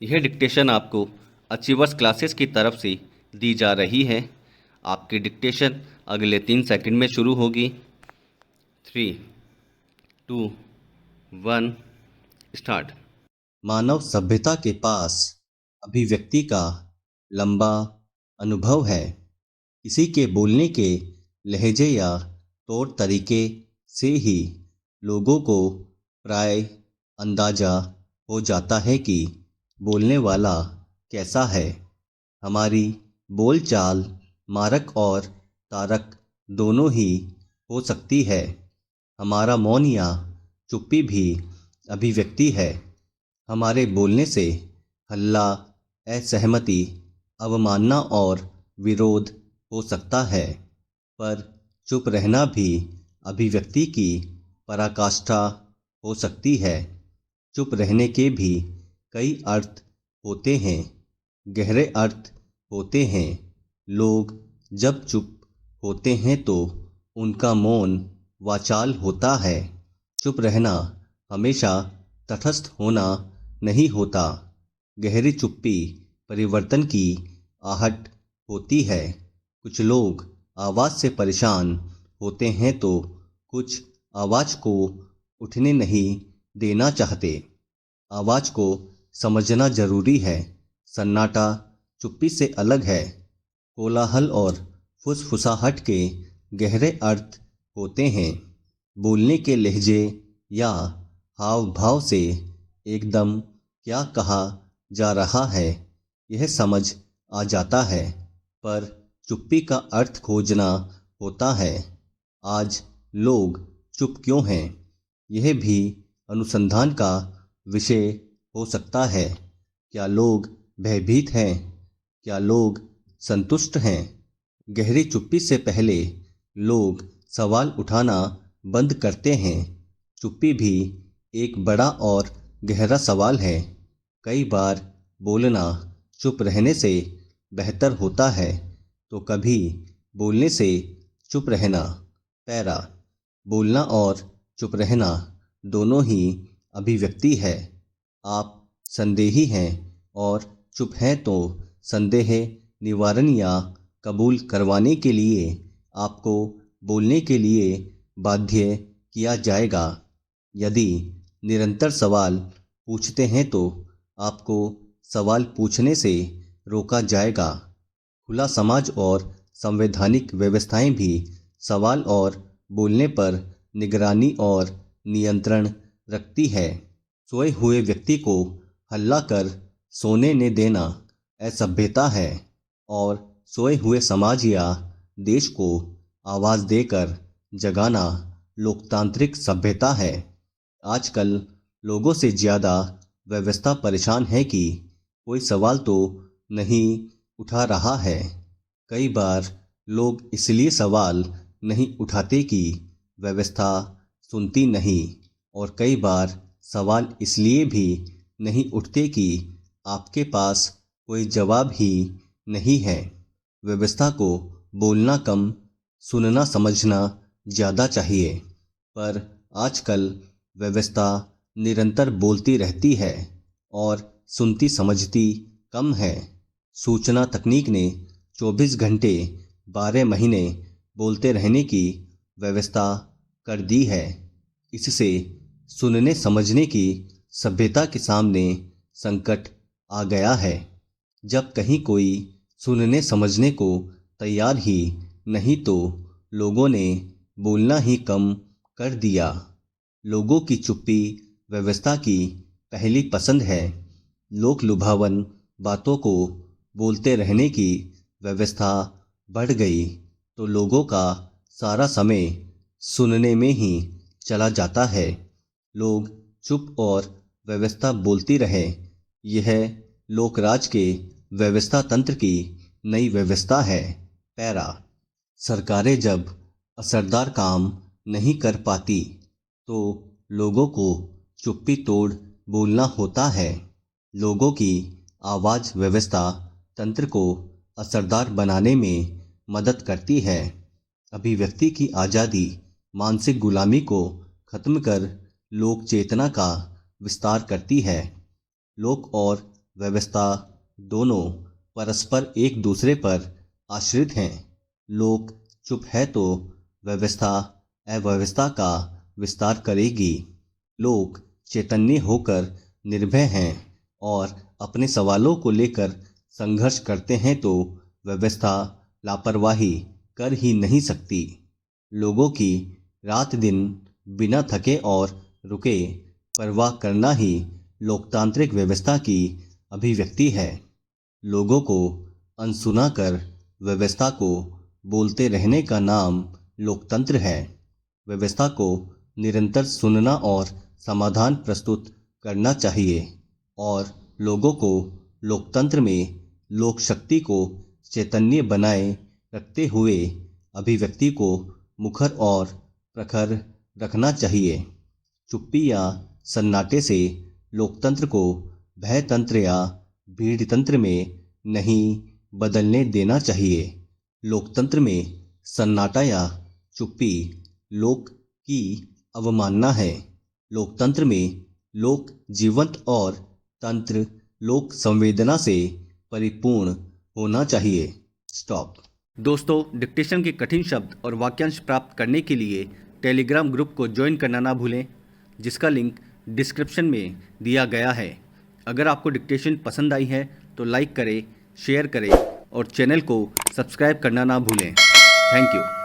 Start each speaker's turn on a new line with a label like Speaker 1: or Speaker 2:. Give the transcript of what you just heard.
Speaker 1: यह डिक्टेशन आपको achievers classes की तरफ से दी जा रही है। आपकी डिक्टेशन अगले 3 सेकंड में शुरू होगी। 3, 2, 1 स्टार्ट।
Speaker 2: मानव सभ्यता के पास अभिव्यक्ति का लंबा अनुभव है। किसी के बोलने के लहजे या तौर तरीके से ही लोगों को प्राय अंदाजा हो जाता है कि बोलने वाला कैसा है। हमारी बोलचाल मारक और तारक दोनों ही हो सकती है। हमारा मौन या चुप्पी भी अभिव्यक्ति है। हमारे बोलने से हल्ला, असहमति, अवमानना और विरोध हो सकता है, पर चुप रहना भी अभिव्यक्ति की पराकाष्ठा हो सकती है। चुप रहने के भी कई अर्थ होते हैं, गहरे अर्थ होते हैं। लोग जब चुप होते हैं तो उनका मौन वाचाल होता है। चुप रहना हमेशा तटस्थ होना नहीं होता। गहरी चुप्पी परिवर्तन की आहट होती है। कुछ लोग आवाज़ से परेशान होते हैं तो कुछ आवाज़ को उठने नहीं देना चाहते। आवाज़ को समझना जरूरी है। सन्नाटा चुप्पी से अलग है। कोलाहल और फुसफुसाहट के गहरे अर्थ होते हैं। बोलने के लहजे या हाव भाव से एकदम क्या कहा जा रहा है यह समझ आ जाता है, पर चुप्पी का अर्थ खोजना होता है। आज लोग चुप क्यों हैं, यह भी अनुसंधान का विषय हो सकता है। क्या लोग भयभीत हैं? क्या लोग संतुष्ट हैं? गहरी चुप्पी से पहले लोग सवाल उठाना बंद करते हैं। चुप्पी भी एक बड़ा और गहरा सवाल है। कई बार बोलना चुप रहने से बेहतर होता है, तो कभी बोलने से चुप रहना। पैरा, बोलना और चुप रहना दोनों ही अभिव्यक्ति है। आप संदेही हैं और चुप हैं तो संदेह निवारण या कबूल करवाने के लिए आपको बोलने के लिए बाध्य किया जाएगा। यदि निरंतर सवाल पूछते हैं तो आपको सवाल पूछने से रोका जाएगा। खुला समाज और संवैधानिक व्यवस्थाएं भी सवाल और बोलने पर निगरानी और नियंत्रण रखती है। सोए हुए व्यक्ति को हल्ला कर सोने न देना असभ्यता है, और सोए हुए समाज या देश को आवाज़ देकर जगाना लोकतांत्रिक सभ्यता है। आजकल लोगों से ज़्यादा व्यवस्था परेशान है कि कोई सवाल तो नहीं उठा रहा है। कई बार लोग इसलिए सवाल नहीं उठाते कि व्यवस्था सुनती नहीं, और कई बार सवाल इसलिए भी नहीं उठते कि आपके पास कोई जवाब ही नहीं है। व्यवस्था को बोलना कम, सुनना समझना ज़्यादा चाहिए, पर आजकल व्यवस्था निरंतर बोलती रहती है और सुनती समझती कम है। सूचना तकनीक ने 24 घंटे 12 महीने बोलते रहने की व्यवस्था कर दी है। इससे सुनने समझने की सभ्यता के सामने संकट आ गया है। जब कहीं कोई सुनने समझने को तैयार ही नहीं तो लोगों ने बोलना ही कम कर दिया। लोगों की चुप्पी व्यवस्था की पहली पसंद है। लोक लुभावन बातों को बोलते रहने की व्यवस्था बढ़ गई तो लोगों का सारा समय सुनने में ही चला जाता है। लोग चुप और व्यवस्था बोलती रहे, यह लोकराज के व्यवस्था तंत्र की नई व्यवस्था है। पैरा, सरकारें जब असरदार काम नहीं कर पाती तो लोगों को चुप्पी तोड़ बोलना होता है। लोगों की आवाज़ व्यवस्था तंत्र को असरदार बनाने में मदद करती है। अभिव्यक्ति की आज़ादी मानसिक गुलामी को खत्म कर लोक चेतना का विस्तार करती है। लोक और व्यवस्था दोनों परस्पर एक दूसरे पर आश्रित हैं। लोक चुप है तो व्यवस्था अव्यवस्था का विस्तार करेगी। लोग चैतन्य होकर निर्भय हैं और अपने सवालों को लेकर संघर्ष करते हैं तो व्यवस्था लापरवाही कर ही नहीं सकती। लोगों की रात दिन बिना थके और रुके परवाह करना ही लोकतांत्रिक व्यवस्था की अभिव्यक्ति है। लोगों को अनसुना कर व्यवस्था को बोलते रहने का नाम लोकतंत्र है। व्यवस्था को निरंतर सुनना और समाधान प्रस्तुत करना चाहिए और लोगों को लोकतंत्र में लोक शक्ति को चैतन्य बनाए रखते हुए अभिव्यक्ति को मुखर और प्रखर रखना चाहिए। चुप्पी या सन्नाटे से लोकतंत्र को भयतंत्र या भीड़तंत्र में नहीं बदलने देना चाहिए। लोकतंत्र में सन्नाटा या चुप्पी लोक की अवमानना है। लोकतंत्र में लोक जीवंत और तंत्र लोक संवेदना से परिपूर्ण होना चाहिए। स्टॉप।
Speaker 1: दोस्तों, डिक्टेशन के कठिन शब्द और वाक्यांश प्राप्त करने के लिए टेलीग्राम ग्रुप को ज्वाइन करना ना भूलें, जिसका लिंक डिस्क्रिप्शन में दिया गया है। अगर आपको डिक्टेशन पसंद आई है तो लाइक करें, शेयर करें और चैनल को सब्सक्राइब करना ना भूलें। Thank you.